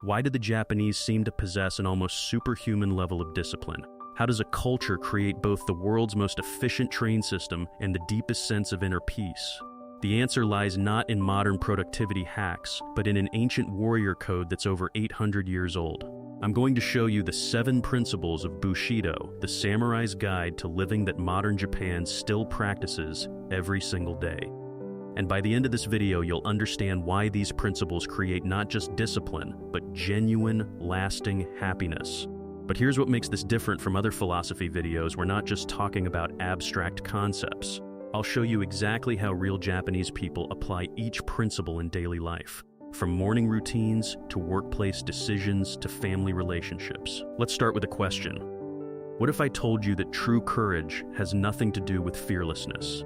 Why do the Japanese seem to possess an almost superhuman level of discipline? How does a culture create both the world's most efficient train system and the deepest sense of inner peace? The answer lies not in modern productivity hacks, but in an ancient warrior code that's over 800 years old. I'm going to show you the 7 principles of Bushido, the samurai's guide to living that modern Japan still practices every single day. And by the end of this video, you'll understand why these principles create not just discipline, but genuine, lasting happiness. But here's what makes this different from other philosophy videos. We're not just talking about abstract concepts. I'll show you exactly how real Japanese people apply each principle in daily life, from morning routines to workplace decisions to family relationships. Let's start with a question. What if I told you that true courage has nothing to do with fearlessness?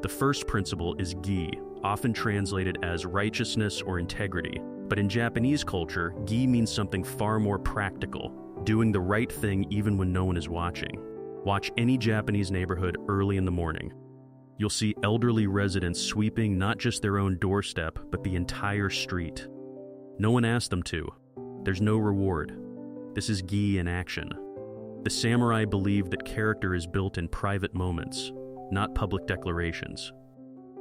The first principle is gi, often translated as righteousness or integrity. But in Japanese culture, gi means something far more practical, doing the right thing even when no one is watching. Watch any Japanese neighborhood early in the morning. You'll see elderly residents sweeping not just their own doorstep, but the entire street. No one asked them to. There's no reward. This is gi in action. The samurai believed that character is built in private moments, not public declarations.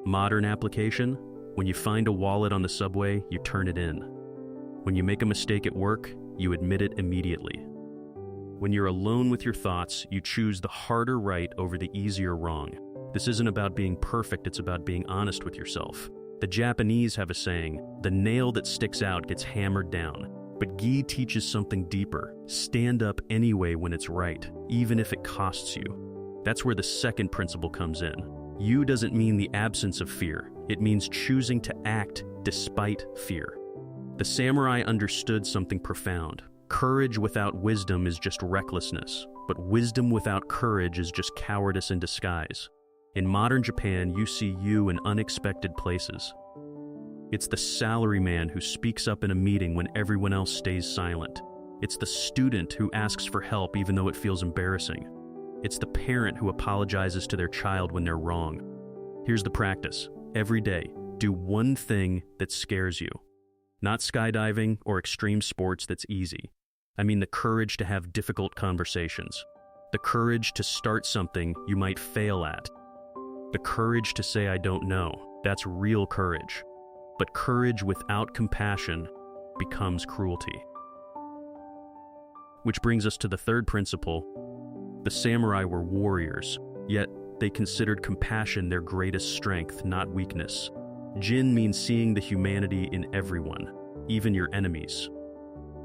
Modern application: when you find a wallet on the subway, you turn it in. When you make a mistake at work, you admit it immediately. When you're alone with your thoughts, you choose the harder right over the easier wrong. This isn't about being perfect, it's about being honest with yourself. The Japanese have a saying, the nail that sticks out gets hammered down. But gi teaches something deeper. Stand up anyway when it's right, even if it costs you. That's where the second principle comes in. You doesn't mean the absence of fear. It means choosing to act despite fear. The samurai understood something profound. Courage without wisdom is just recklessness, but wisdom without courage is just cowardice in disguise. In modern Japan, you see you in unexpected places. It's the salaryman who speaks up in a meeting when everyone else stays silent. It's the student who asks for help even though it feels embarrassing. It's the parent who apologizes to their child when they're wrong. Here's the practice. Every day, do one thing that scares you. Not skydiving or extreme sports that's easy. I mean the courage to have difficult conversations. The courage to start something you might fail at. The courage to say I don't know. That's real courage. But courage without compassion becomes cruelty. Which brings us to the third principle. The samurai were warriors, yet they considered compassion their greatest strength, not weakness. Jin means seeing the humanity in everyone, even your enemies.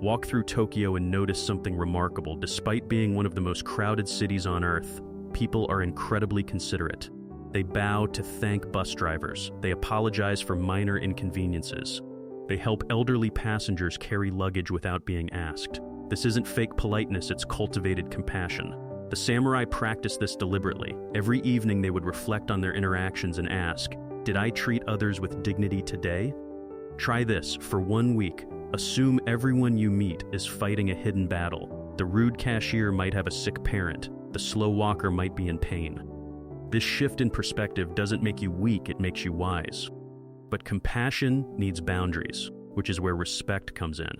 Walk through Tokyo and notice something remarkable. Despite being one of the most crowded cities on Earth, people are incredibly considerate. They bow to thank bus drivers. They apologize for minor inconveniences. They help elderly passengers carry luggage without being asked. This isn't fake politeness, it's cultivated compassion. The samurai practiced this deliberately. Every evening they would reflect on their interactions and ask, did I treat others with dignity today? Try this for 1 week. Assume everyone you meet is fighting a hidden battle. The rude cashier might have a sick parent. The slow walker might be in pain. This shift in perspective doesn't make you weak, it makes you wise. But compassion needs boundaries, which is where respect comes in.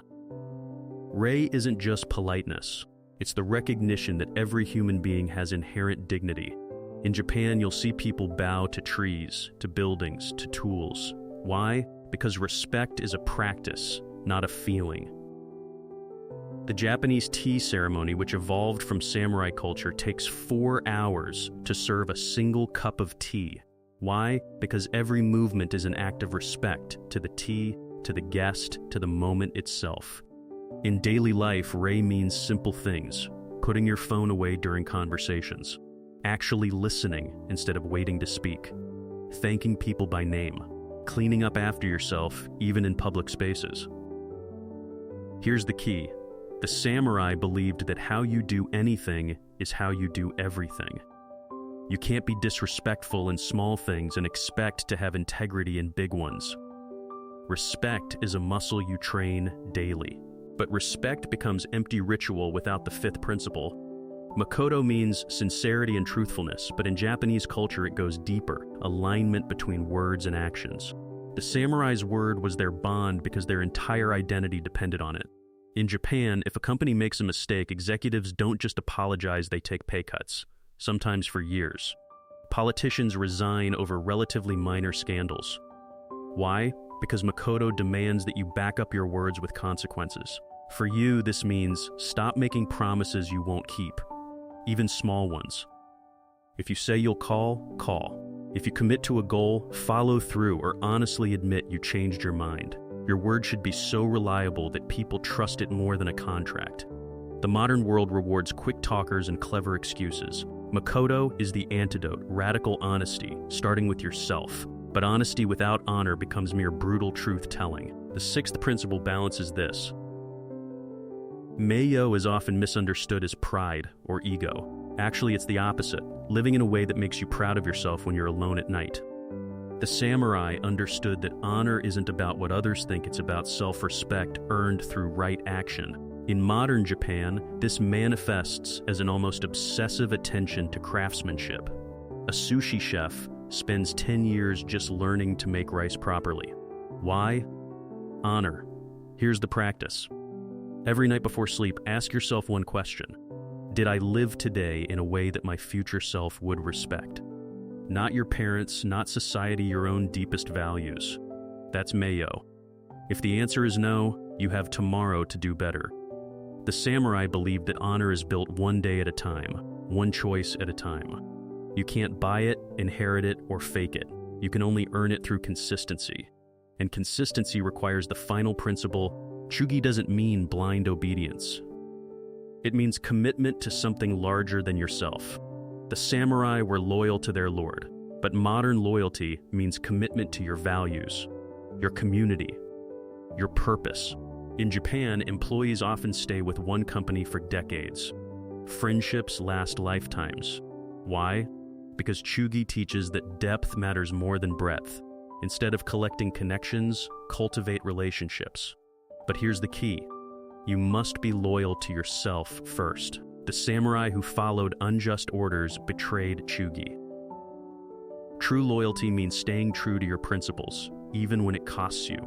Rei isn't just politeness. It's the recognition that every human being has inherent dignity. In Japan, you'll see people bow to trees, to buildings, to tools. Why? Because respect is a practice, not a feeling. The Japanese tea ceremony, which evolved from samurai culture, takes 4 hours to serve a single cup of tea. Why? Because every movement is an act of respect to the tea, to the guest, to the moment itself. In daily life, rei means simple things: putting your phone away during conversations, actually listening instead of waiting to speak, thanking people by name, cleaning up after yourself, even in public spaces. Here's the key. The samurai believed that how you do anything is how you do everything. You can't be disrespectful in small things and expect to have integrity in big ones. Respect is a muscle you train daily. But respect becomes empty ritual without the fifth principle. Makoto means sincerity and truthfulness, but in Japanese culture it goes deeper, alignment between words and actions. The samurai's word was their bond because their entire identity depended on it. In Japan, if a company makes a mistake, executives don't just apologize, they take pay cuts, sometimes for years. Politicians resign over relatively minor scandals. Why? Because Makoto demands that you back up your words with consequences. For you, this means stop making promises you won't keep, even small ones. If you say you'll call, call. If you commit to a goal, follow through or honestly admit you changed your mind. Your word should be so reliable that people trust it more than a contract. The modern world rewards quick talkers and clever excuses. Makoto is the antidote, radical honesty, starting with yourself. But honesty without honor becomes mere brutal truth-telling. The sixth principle balances this. Meiyo is often misunderstood as pride or ego. Actually, it's the opposite, living in a way that makes you proud of yourself when you're alone at night. The samurai understood that honor isn't about what others think, it's about self-respect earned through right action. In modern Japan, this manifests as an almost obsessive attention to craftsmanship. A sushi chef spends 10 years just learning to make rice properly. Why? Honor. Here's the practice. Every night before sleep, ask yourself one question. Did I live today in a way that my future self would respect? Not your parents, not society, your own deepest values. That's Meiyo. If the answer is no, you have tomorrow to do better. The samurai believed that honor is built one day at a time, one choice at a time. You can't buy it, inherit it, or fake it. You can only earn it through consistency. And consistency requires the final principle. Chugi doesn't mean blind obedience. It means commitment to something larger than yourself. The samurai were loyal to their lord, but modern loyalty means commitment to your values, your community, your purpose. In Japan, employees often stay with one company for decades. Friendships last lifetimes. Why? Because Chugi teaches that depth matters more than breadth. Instead of collecting connections, cultivate relationships. But here's the key. You must be loyal to yourself first. The samurai who followed unjust orders betrayed Chugi. True loyalty means staying true to your principles, even when it costs you.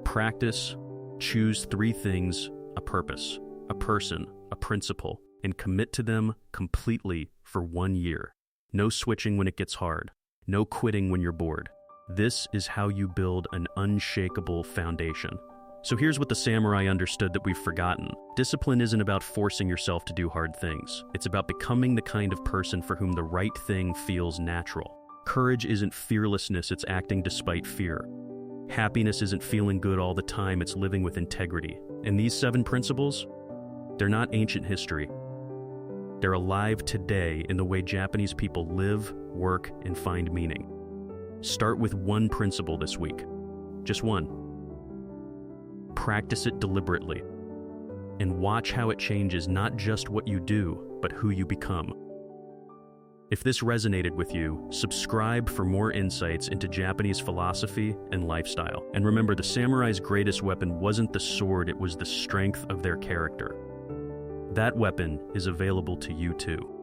Practice, choose 3 things: a purpose, a person, a principle, and commit to them completely for 1 year. No switching when it gets hard. No quitting when you're bored. This is how you build an unshakable foundation. So here's what the samurai understood that we've forgotten. Discipline isn't about forcing yourself to do hard things. It's about becoming the kind of person for whom the right thing feels natural. Courage isn't fearlessness, it's acting despite fear. Happiness isn't feeling good all the time, it's living with integrity. And these 7 principles, they're not ancient history. They're alive today in the way Japanese people live, work, and find meaning. Start with one principle this week. Just one. Practice it deliberately. And watch how it changes not just what you do, but who you become. If this resonated with you, subscribe for more insights into Japanese philosophy and lifestyle. And remember, the samurai's greatest weapon wasn't the sword, it was the strength of their character. That weapon is available to you too.